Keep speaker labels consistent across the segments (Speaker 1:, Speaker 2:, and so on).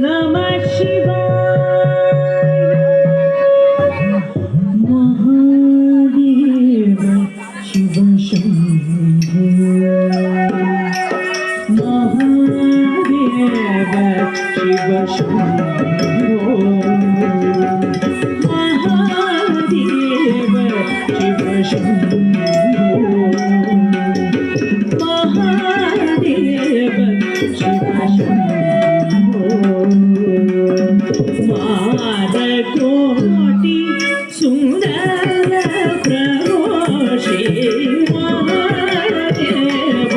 Speaker 1: नमः शिवाय महादेव शिव शंभो महादेव शिव शंभो महादेव शिव शंभो महादेव शिव शंभो मारकोटि सुंदर प्रभो श्री महादेव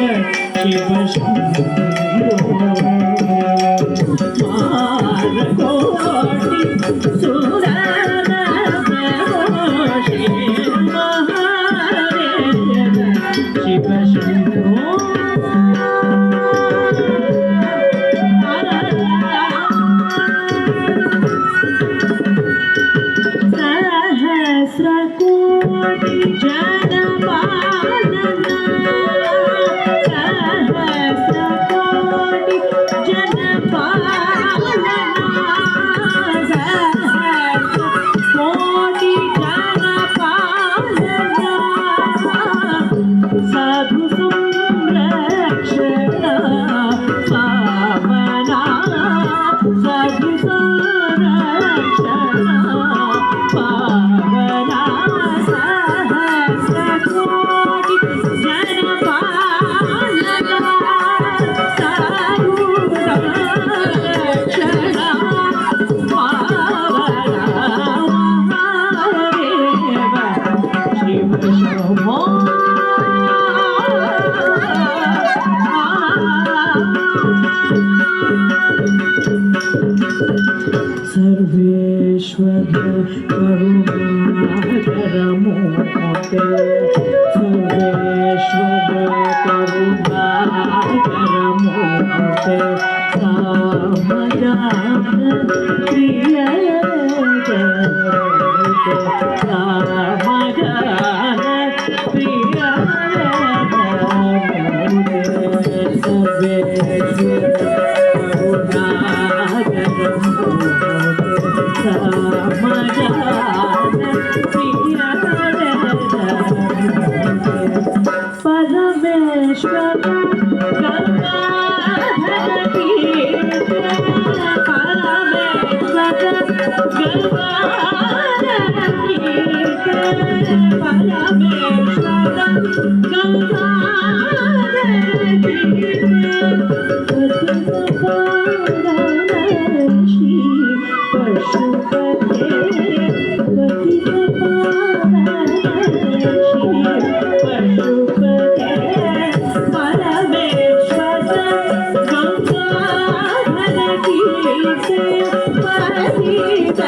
Speaker 1: शिव शंभो मारकोटि सुंदर प्रभो श्री महादेव शिव शंभो सहस्रकोटि जनपालना सहस्रकोटि जनपालना सहस्रकोटि जनपालना साधु संरक्षण पावना साधु संरक्षण पावना सहस्रकोटि जनपालना साधु संरक्षण पावना महादेव शिव शंभो सर्वेश्वर करुणाकर मोते सर्वेश्वर करुणाकर मोते सामगान प्रिय सामगान प्रिय सर्वेश्वर परमेश्वर गंगाधर तीर्थ परमेश्वर गंगाधर तीर्थ परमेश्वर गंगाधर तीर्थ पशुपते पशुपते परमेश्वर गंगाधर तीर्थ